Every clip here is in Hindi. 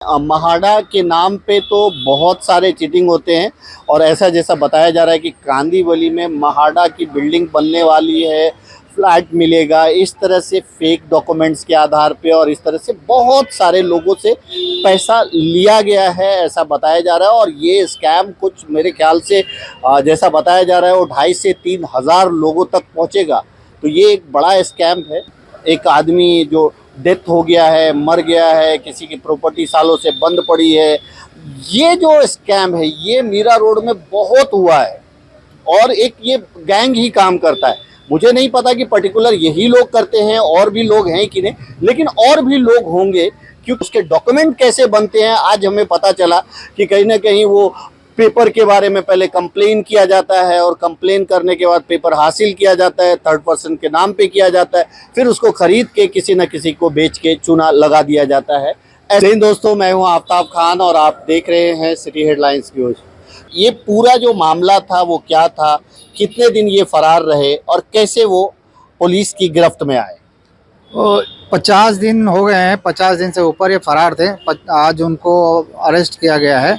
महाडा के नाम पे तो बहुत सारे चीटिंग होते हैं और ऐसा जैसा बताया जा रहा है कि कांदीवली में महाडा की बिल्डिंग बनने वाली है, फ्लैट मिलेगा, इस तरह से फेक डॉक्यूमेंट्स के आधार पे और इस तरह से बहुत सारे लोगों से पैसा लिया गया है, ऐसा बताया जा रहा है। और ये स्कैम कुछ मेरे ख्याल से जैसा बताया जा रहा है वो 2,500 से 3,000 लोगों तक पहुंचेगा। तो ये एक बड़ा स्कैम है। एक आदमी जो डेथ हो गया है, मर गया है, किसी की प्रॉपर्टी सालों से बंद पड़ी है। ये जो स्कैम है ये मीरा रोड में बहुत हुआ है और एक ये गैंग ही काम करता है। मुझे नहीं पता कि पर्टिकुलर यही लोग करते हैं, और भी लोग हैं कि नहीं, लेकिन और भी लोग होंगे क्योंकि उसके डॉक्यूमेंट कैसे बनते हैं आज हमें पता चला कि कहीं ना कहीं वो पेपर के बारे में पहले कंप्लेन किया जाता है और कंप्लेन करने के बाद पेपर हासिल किया जाता है, थर्ड पर्सन के नाम पे किया जाता है, फिर उसको खरीद के किसी न किसी को बेच के चूना लगा दिया जाता है। ऐसे ही दोस्तों, मैं हूं आफ्ताब खान और आप देख रहे हैं सिटी हेडलाइंस न्यूज। ये पूरा जो मामला था वो क्या था, कितने दिन ये फरार रहे और कैसे वो पुलिस की गिरफ्त में आए? 50 दिन हो गए हैं। 50 दिन से ऊपर ये फरार थे। आज उनको अरेस्ट किया गया है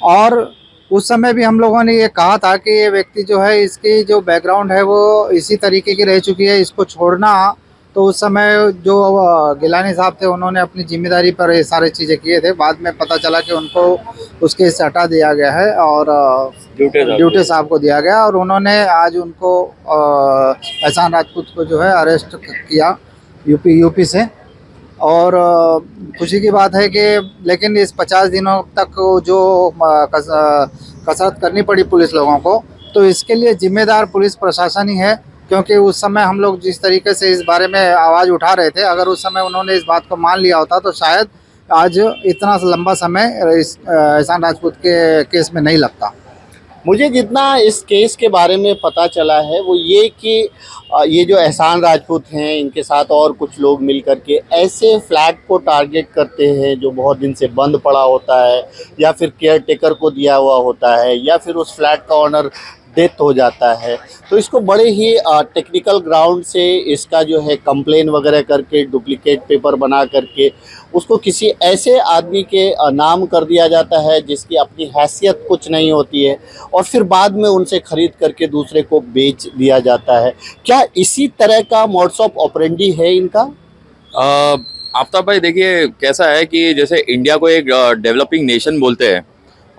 और उस समय भी हम लोगों ने ये कहा था कि ये व्यक्ति जो है, इसकी जो बैकग्राउंड है वो इसी तरीके की रह चुकी है, इसको छोड़ना। तो उस समय जो गिलानी साहब थे उन्होंने अपनी जिम्मेदारी पर ये सारी चीज़ें किए थे। बाद में पता चला कि उनको उसके से हटा दिया गया है और ड्यूटी साहब को दिया गया और उन्होंने आज उनको एहसान राजपूत को जो है अरेस्ट किया यूपी से। और खुशी की बात है कि लेकिन इस 50 दिनों तक जो कसरत करनी पड़ी पुलिस लोगों को, तो इसके लिए जिम्मेदार पुलिस प्रशासन ही है। क्योंकि उस समय हम लोग जिस तरीके से इस बारे में आवाज़ उठा रहे थे, अगर उस समय उन्होंने इस बात को मान लिया होता तो शायद आज इतना लंबा समय इस एहसान राजपूत के केस में नहीं लगता। मुझे जितना इस केस के बारे में पता चला है वो ये कि ये जो एहसान राजपूत हैं, इनके साथ और कुछ लोग मिल कर के ऐसे फ्लैट को टारगेट करते हैं जो बहुत दिन से बंद पड़ा होता है या फिर केयर टेकर को दिया हुआ होता है या फिर उस फ्लैट का ओनर डेथ हो जाता है। तो इसको बड़े ही टेक्निकल ग्राउंड से इसका जो है कंप्लेन वगैरह करके डुप्लीकेट पेपर बना करके उसको किसी ऐसे आदमी के नाम कर दिया जाता है जिसकी अपनी हैसियत कुछ नहीं होती है और फिर बाद में उनसे ख़रीद करके दूसरे को बेच दिया जाता है। क्या इसी तरह का मोड्स ऑफ ऑपरेंडी है इनका? आफ्ताब भाई, देखिए कैसा है कि जैसे इंडिया को एक डेवलपिंग नेशन बोलते हैं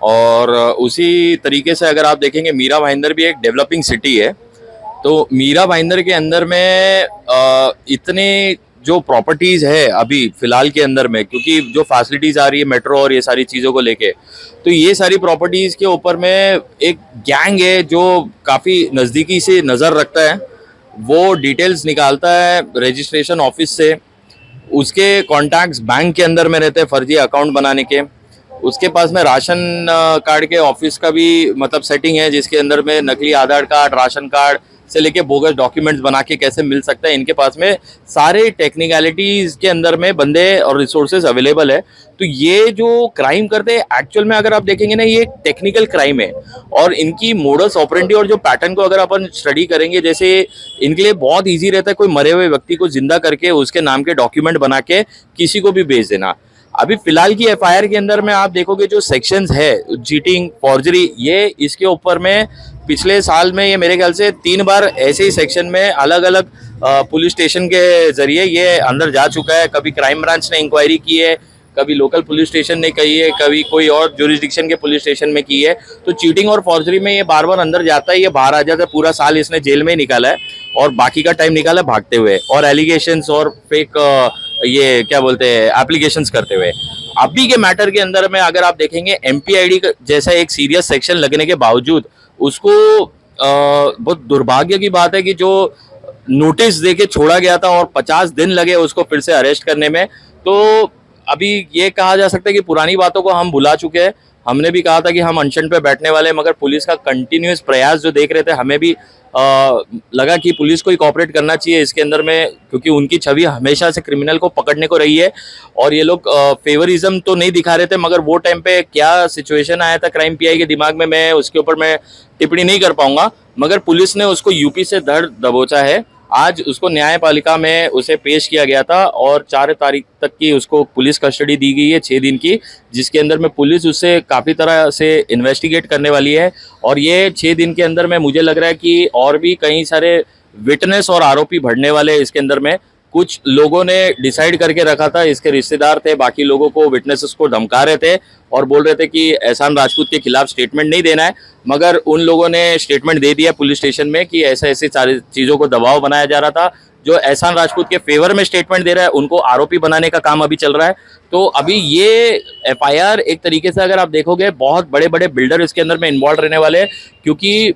और उसी तरीके से अगर आप देखेंगे मीरा भाईंदर भी एक डेवलपिंग सिटी है। तो मीरा भाईंदर के अंदर में इतने जो प्रॉपर्टीज है अभी फिलहाल के अंदर में, क्योंकि जो फैसिलिटीज आ रही है मेट्रो और ये सारी चीज़ों को लेके, तो ये सारी प्रॉपर्टीज के ऊपर में एक गैंग है जो काफ़ी नज़दीकी से नज़र रखता है। वो डिटेल्स निकालता है रजिस्ट्रेशन ऑफिस से, उसके कॉन्टैक्ट्स बैंक के अंदर में रहते हैं फर्जी अकाउंट बनाने के, उसके पास में राशन कार्ड के ऑफिस का भी मतलब सेटिंग है जिसके अंदर में नकली आधार कार्ड, राशन कार्ड से लेके बोगस डॉक्यूमेंट्स बना के कैसे मिल सकता है, इनके पास में सारे टेक्निकलिटीज़ के अंदर में बंदे और रिसोर्सेज अवेलेबल है। तो ये जो क्राइम करते हैं एक्चुअल में अगर आप देखेंगे ना, ये टेक्निकल क्राइम है और इनकी मोडस ऑपरेंडी और जो पैटर्न को अगर अपन स्टडी करेंगे, जैसे इनके लिए बहुत ईजी रहता है कोई मरे हुए व्यक्ति को जिंदा करके उसके नाम के डॉक्यूमेंट बना के किसी को भी बेच देना। अभी फिलहाल की एफआईआर के अंदर में आप देखोगे जो सेक्शंस है, चीटिंग, फॉर्जरी, ये इसके ऊपर में पिछले साल में ये मेरे ख्याल से 3 बार ऐसे ही सेक्शन में अलग अलग पुलिस स्टेशन के जरिए ये अंदर जा चुका है। कभी क्राइम ब्रांच ने इंक्वायरी की है, कभी लोकल पुलिस स्टेशन ने की है, कभी कोई और ज्यूरिसडिक्शन के पुलिस स्टेशन में की है। तो चीटिंग और फॉर्जरी में ये बार बार अंदर जाता है, ये बाहर आ जाता है। पूरा साल इसने जेल में निकाला है और बाकी का टाइम निकाला है भागते हुए और एलिगेशंस और फेक ये क्या बोलते हैं एप्लीकेशंस करते हुए। अभी के मैटर के अंदर में अगर आप देखेंगे एमपीआईडी जैसा एक सीरियस सेक्शन लगने के बावजूद उसको बहुत दुर्भाग्य की बात है कि जो नोटिस देके छोड़ा गया था और 50 दिन लगे उसको फिर से अरेस्ट करने में। तो अभी ये कहा जा सकता है कि पुरानी बातों को हम भुला चुके हैं। हमने भी कहा था कि हम अनशन पे बैठने वाले हैं, मगर पुलिस का कंटिन्यूस प्रयास जो देख रहे थे हमें भी लगा कि पुलिस को ही कॉपरेट करना चाहिए इसके अंदर में, क्योंकि उनकी छवि हमेशा से क्रिमिनल को पकड़ने को रही है और ये लोग फेवरिज्म तो नहीं दिखा रहे थे, मगर वो टाइम पे क्या सिचुएशन आया था क्राइम पीआई के दिमाग में, मैं उसके ऊपर मैं टिप्पणी नहीं कर पाऊंगा। मगर पुलिस ने उसको यूपी से धर दबोचा है आज उसको न्यायपालिका में उसे पेश किया गया था और 4 तारीख तक की उसको पुलिस कस्टडी दी गई है, 6 दिन की, जिसके अंदर में पुलिस उससे काफ़ी तरह से इन्वेस्टिगेट करने वाली है। और ये 6 दिन के अंदर में मुझे लग रहा है कि और भी कई सारे विटनेस और आरोपी बढ़ने वाले इसके अंदर में। कुछ लोगों ने डिसाइड करके रखा था, इसके रिश्तेदार थे, बाकी लोगों को, विटनेसेस को धमका रहे थे और बोल रहे थे कि एहसान राजपूत के खिलाफ स्टेटमेंट नहीं देना है, मगर उन लोगों ने स्टेटमेंट दे दिया पुलिस स्टेशन में कि ऐसे ऐसी सारी चीज़ों को दबाव बनाया जा रहा था। जो एहसान राजपूत के फेवर में स्टेटमेंट दे रहा है उनको आरोपी बनाने का काम अभी चल रहा है। तो अभी ये एफआईआर एक तरीके से अगर आप देखोगे बहुत बड़े बड़े बिल्डर इसके अंदर में इन्वॉल्व रहने वाले हैं, क्योंकि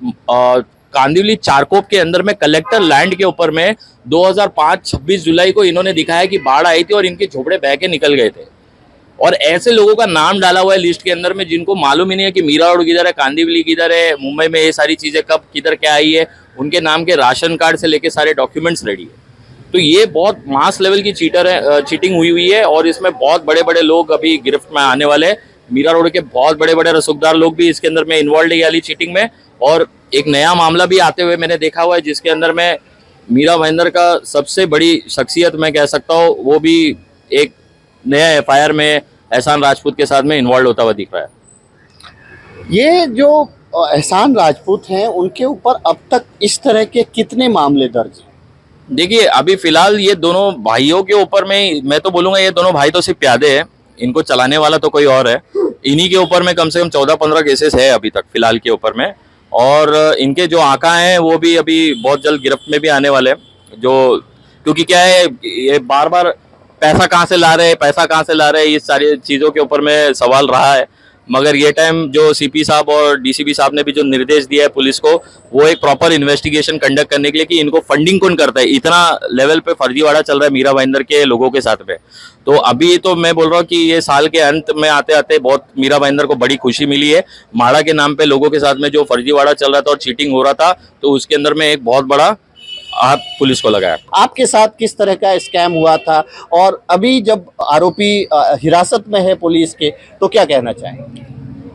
कांदिवली चारकोप के अंदर में कलेक्टर लैंड के ऊपर में 2005 26 जुलाई को इन्होंने दिखाया कि बाढ़ आई थी और इनके झोपड़े बह के निकल गए थे। और ऐसे लोगों का नाम डाला हुआ है लिस्ट के अंदर में जिनको मालूम ही नहीं है कि मीरा रोड किधर है, कांदिवली किधर है, मुंबई में ये सारी चीज़ें कब किधर क्या आई है, उनके नाम के राशन कार्ड से लेके सारे डॉक्यूमेंट्स रेडी है। तो ये बहुत मास लेवल की चीटिंग हुई है और इसमें बहुत बड़े बड़े लोग अभी गिरफ्त में आने वाले हैं। मीरा रोड के बहुत बड़े बड़े रसूखदार लोग भी इसके अंदर में इन्वॉल्व है ये वाली चीटिंग में। और एक नया मामला भी आते हुए मैंने देखा हुआ है जिसके अंदर में मीरा भाईंदर का सबसे बड़ी शख्सियत मैं कह सकता हूँ वो भी एक नया एफआईआर में एहसान राजपूत के साथ में इन्वॉल्व होता हुआ दिख रहा है। ये जो एहसान राजपूत हैं उनके ऊपर अब तक इस तरह के कितने मामले दर्ज हैं? देखिए अभी फिलहाल ये दोनों भाइयों के ऊपर में मैं तो बोलूँगा ये दोनों भाई तो सिर्फ प्यादे हैं, इनको चलाने वाला तो कोई और है। इन्हीं के ऊपर में कम से कम 14-15 केसेस है अभी तक फिलहाल के ऊपर में। और इनके जो आका हैं वो भी अभी बहुत जल्द गिरफ्त में भी आने वाले हैं। जो क्योंकि क्या है ये बार बार पैसा कहाँ से ला रहे हैं इस सारी चीज़ों के ऊपर में सवाल रहा है। मगर ये टाइम जो सीपी साहब और डीसीपी साहब ने भी जो निर्देश दिया है पुलिस को वो एक प्रॉपर इन्वेस्टिगेशन कंडक्ट करने के लिए कि इनको फंडिंग कौन करता है, इतना लेवल पे फर्जीवाड़ा चल रहा है मीरा भाईंदर के लोगों के साथ में। तो अभी तो मैं बोल रहा हूँ कि ये साल के अंत में आते आते बहुत मीरा भाईंदर को बड़ी खुशी मिली है। माड़ा के नाम पे लोगों के साथ में जो फर्जीवाड़ा चल रहा था और चीटिंग हो रहा था तो उसके अंदर में एक बहुत बड़ा हाथ पुलिस को लगाया। आपके साथ किस तरह का स्कैम हुआ था और अभी जब आरोपी हिरासत में है पुलिस के तो क्या कहना चाहेंगे?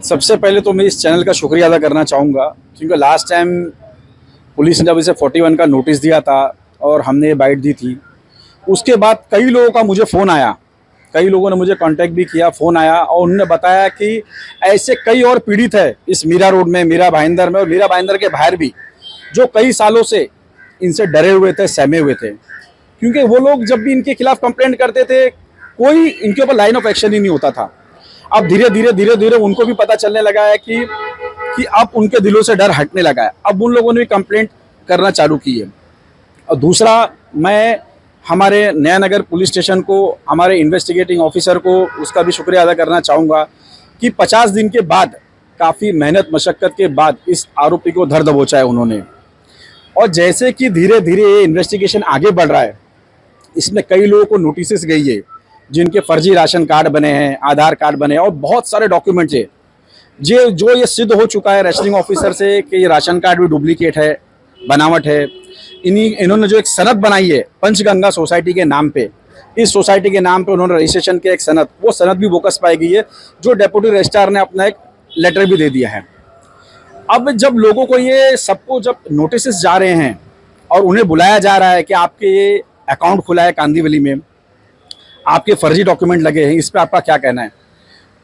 सबसे पहले तो मैं इस चैनल का शुक्रिया अदा करना चाहूँगा क्योंकि लास्ट टाइम पुलिस ने जब इसे 41 का नोटिस दिया था और हमने बाइट दी थी, उसके बाद कई लोगों का मुझे फ़ोन आया, कई लोगों ने मुझे कांटेक्ट भी किया, फ़ोन आया और उन्होंने बताया कि ऐसे कई और पीड़ित है इस मीरा रोड में, मीरा भाईंदर में और मीरा भाईंदर के बाहर भी, जो कई सालों से इनसे डरे हुए थे, सहमे हुए थे। क्योंकि वो लोग जब भी इनके खिलाफ कंप्लेंट करते थे कोई इनके ऊपर लाइन ऑफ एक्शन ही नहीं होता था। अब धीरे धीरे उनको भी पता चलने लगा है कि अब उनके दिलों से डर हटने लगा है। अब उन लोगों ने भी कंप्लेंट करना चालू की है। और दूसरा, मैं हमारे नया नगर पुलिस स्टेशन को, हमारे इन्वेस्टिगेटिंग ऑफिसर को उसका भी शुक्रिया अदा करना चाहूँगा कि 50 दिन के बाद, काफ़ी मेहनत मशक्क़त के बाद इस आरोपी को धर दबोचा है उन्होंने। और जैसे कि धीरे धीरे ये इन्वेस्टिगेशन आगे बढ़ रहा है, इसमें कई लोगों को नोटिस गई है जिनके फर्जी राशन कार्ड बने हैं, आधार कार्ड बने हैं और बहुत सारे डॉक्यूमेंट्स है जो ये सिद्ध हो चुका है रजिस्टरिंग ऑफिसर से कि ये राशन कार्ड भी डुप्लीकेट है, बनावट है। इन्होंने जो एक सनद बनाई है पंचगंगा सोसाइटी के नाम पे, इस सोसाइटी के नाम पे उन्होंने रजिस्ट्रेशन के एक सनद, वो सनद भी बोकस पाई गई है जो डेप्यूटी रजिस्ट्रार ने अपना एक लेटर भी दे दिया है। अब जब लोगों को ये सबको जब नोटिस जा रहे हैं और उन्हें बुलाया जा रहा है कि आपके ये अकाउंट खुला है कांदिवली में, आपके फर्जी डॉक्यूमेंट लगे हैं, इस पर आपका क्या कहना है,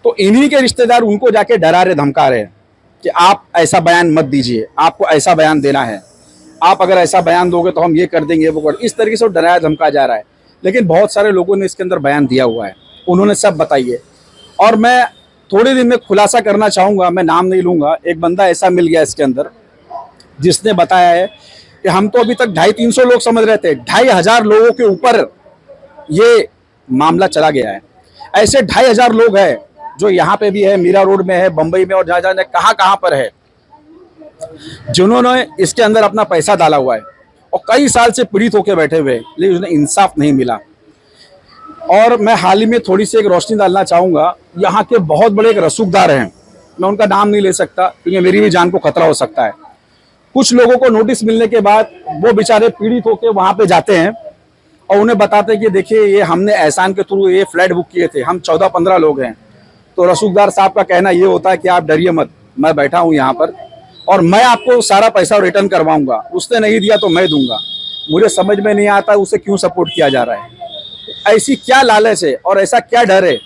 तो इन्हीं के रिश्तेदार उनको जाके डरा रहे, धमका रहे कि आप ऐसा बयान मत दीजिए, आपको ऐसा बयान देना है, आप अगर ऐसा बयान दोगे तो हम ये कर देंगे, वो कर, इस तरीके से डराया धमकाया जा रहा है। लेकिन बहुत सारे लोगों ने इसके अंदर बयान दिया हुआ है, उन्होंने सब बताइए। और मैं थोड़े दिन में खुलासा करना चाहूँगा, मैं नाम नहीं लूँगा, एक बंदा ऐसा मिल गया इसके अंदर जिसने बताया है कि हम तो अभी तक 250-300 लोग समझ रहे थे, 2500 लोगों के ऊपर ये मामला चला गया है। ऐसे 2500 लोग हैं जो यहाँ पे भी है, मीरा रोड में है, बम्बई में और जहाँ जहाँ कहाँ पर है, जिन्होंने इसके अंदर अपना पैसा डाला हुआ है और कई साल से पीड़ित होकर बैठे हुए, लेकिन उन्हें इंसाफ नहीं मिला। और मैं हाल ही में थोड़ी सी एक रोशनी डालना चाहूँगा, यहाँ के बहुत बड़े एक रसूखदार हैं, मैं उनका नाम नहीं ले सकता क्योंकि मेरी भी जान को खतरा हो सकता है। कुछ लोगों को नोटिस मिलने के बाद वो बेचारे पीड़ित होकर वहाँ पे जाते हैं और उन्हें बताते हैं कि देखिए ये हमने एहसान के थ्रू ये फ्लैट बुक किए थे, हम 14-15 लोग हैं। तो रसूखदार साहब का कहना ये होता है कि आप डरिए मत, मैं बैठा हूँ यहाँ पर और मैं आपको सारा पैसा रिटर्न करवाऊंगा, उसने नहीं दिया तो मैं दूंगा। मुझे समझ में नहीं आता उसे क्यों सपोर्ट किया जा रहा है। ऐसी क्या लालच है और ऐसा क्या डर है,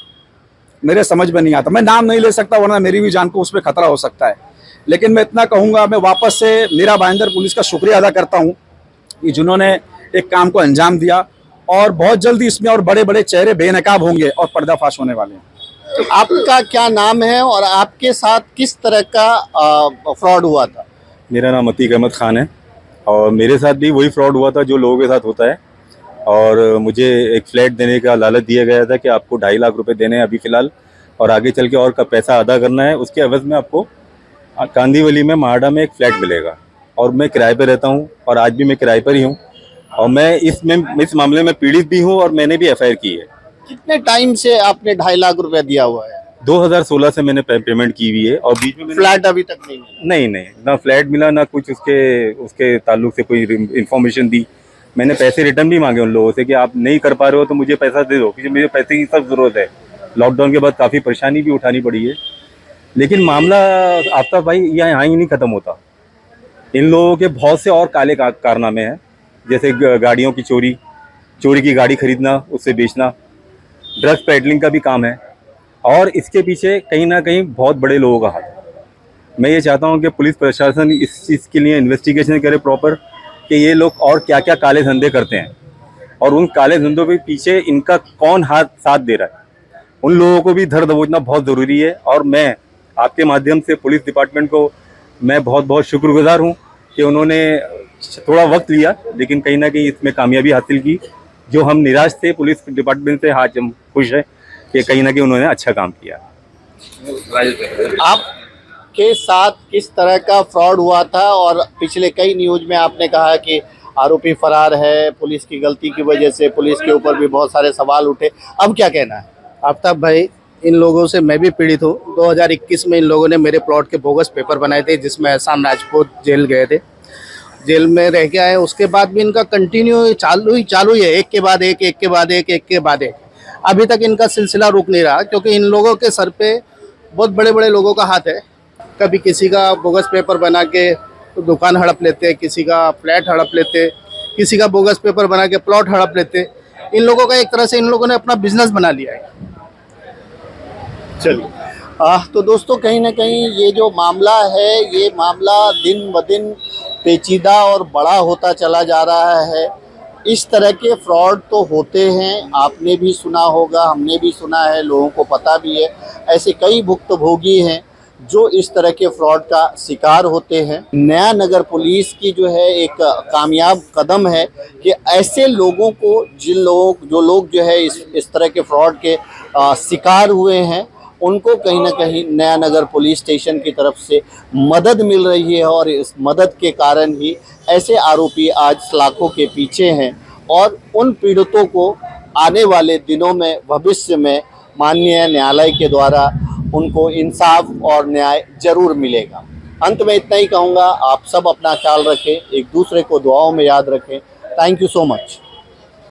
मेरे समझ में नहीं आता। मैं नाम नहीं ले सकता वरना मेरी भी जान को उस पर खतरा हो सकता है, लेकिन मैं इतना कहूँगा, मैं वापस से मीरा भाईंदर पुलिस का शुक्रिया अदा करता हूँ कि जिन्होंने एक काम को अंजाम दिया, और बहुत जल्दी इसमें और बड़े बड़े चेहरे बेनकाब होंगे और पर्दाफाश होने वाले हैं। आपका क्या नाम है और आपके साथ किस तरह का फ्रॉड हुआ था? मेरा नाम अतीक अहमद ख़ान है और मेरे साथ भी वही फ्रॉड हुआ था जो लोगों के साथ होता है। और मुझे एक फ्लैट देने का लालच दिया गया था कि आपको 2.5 लाख रुपए देने हैं अभी फ़िलहाल, और आगे चल के और का पैसा अदा करना है, उसके एवज़ में आपको कांदीवली में महाड़ा में एक फ़्लैट मिलेगा। और मैं किराए पे रहता हूँ और आज भी मैं किराए पर ही हूँ, और मैं इस मामले में पीड़ित भी हूँ और मैंने भी FIR की है। कितने टाइम से आपने 2.5 लाख रुपया दिया हुआ है? 2016 से मैंने पेमेंट की हुई है, और बीच में फ्लैट अभी तक नहीं मिला? नहीं, ना फ्लैट मिला, ना कुछ उसके ताल्लुक से कोई इन्फॉर्मेशन दी। मैंने पैसे रिटर्न भी मांगे उन लोगों से कि आप नहीं कर पा रहे हो तो मुझे पैसा दे दो, क्योंकि मुझे पैसे की सब ज़रूरत है। लॉकडाउन के बाद काफ़ी परेशानी भी उठानी पड़ी है, लेकिन मामला आफ्ताब भाई यहाँ ही नहीं ख़त्म होता। इन लोगों के बहुत से और काले कारनामे हैं, जैसे गाड़ियों की चोरी की गाड़ी खरीदना, उससे बेचना, ड्रग्स पेडलिंग का भी काम है, और इसके पीछे कहीं ना कहीं बहुत बड़े लोगों का हाथ है। मैं ये चाहता हूँ कि पुलिस प्रशासन इस चीज़ के लिए इन्वेस्टिगेशन करे प्रॉपर, कि ये लोग और क्या क्या काले धंधे करते हैं और उन काले धंधों के पीछे इनका कौन साथ दे रहा है। उन लोगों को भी धर दबोचना बहुत ज़रूरी है, और मैं आपके माध्यम से पुलिस डिपार्टमेंट को मैं बहुत बहुत शुक्रगुजार हूँ कि उन्होंने थोड़ा वक्त लिया, लेकिन कहीं ना कहीं इसमें कामयाबी हासिल की। जो हम निराश थे पुलिस डिपार्टमेंट से, आज हम खुश हैं कि कहीं ना कहीं उन्होंने अच्छा काम किया। आपके साथ किस तरह का फ्रॉड हुआ था? और पिछले कई न्यूज में आपने कहा कि आरोपी फरार है, पुलिस की गलती की वजह से पुलिस के ऊपर भी बहुत सारे सवाल उठे, अब क्या कहना है? आफ्ताब भाई, इन लोगों से मैं भी पीड़ित हूँ। 2021 में इन लोगों ने मेरे प्लॉट के बोगस पेपर बनाए थे, जिसमें एहसान राजपूत जेल गए थे, जेल में रह के आए। उसके बाद भी इनका कंटिन्यू चालू ही है, एक के बाद एक। अभी तक इनका सिलसिला रुक नहीं रहा, क्योंकि इन लोगों के सर पे बहुत बड़े बड़े लोगों का हाथ है। कभी किसी का बोगस पेपर बना के दुकान हड़प लेते, किसी का फ्लैट हड़प लेते, किसी का बोगस पेपर बना के प्लॉट हड़प लेते। इन लोगों का एक तरह से इन लोगों ने अपना बिजनेस बना लिया है। चलिए, तो दोस्तों कहीं ना कहीं ये जो मामला है, ये मामला दिन ब दिन पेचीदा और बड़ा होता चला जा रहा है। इस तरह के फ्रॉड तो होते हैं, आपने भी सुना होगा, हमने भी सुना है, लोगों को पता भी है। ऐसे कई भुक्तभोगी हैं जो इस तरह के फ्रॉड का शिकार होते हैं। नया नगर पुलिस की जो है एक कामयाब कदम है कि ऐसे लोगों को, जो लोग जो है इस तरह के फ्रॉड के शिकार हुए हैं, उनको कहीं ना कहीं नया नगर पुलिस स्टेशन की तरफ से मदद मिल रही है, और इस मदद के कारण ही ऐसे आरोपी आज सलाखों के पीछे हैं, और उन पीड़ितों को आने वाले दिनों में, भविष्य में माननीय न्यायालय के द्वारा उनको इंसाफ और न्याय जरूर मिलेगा। अंत में इतना ही कहूँगा, आप सब अपना ख्याल रखें, एक दूसरे को दुआओं में याद रखें। Thank you so much.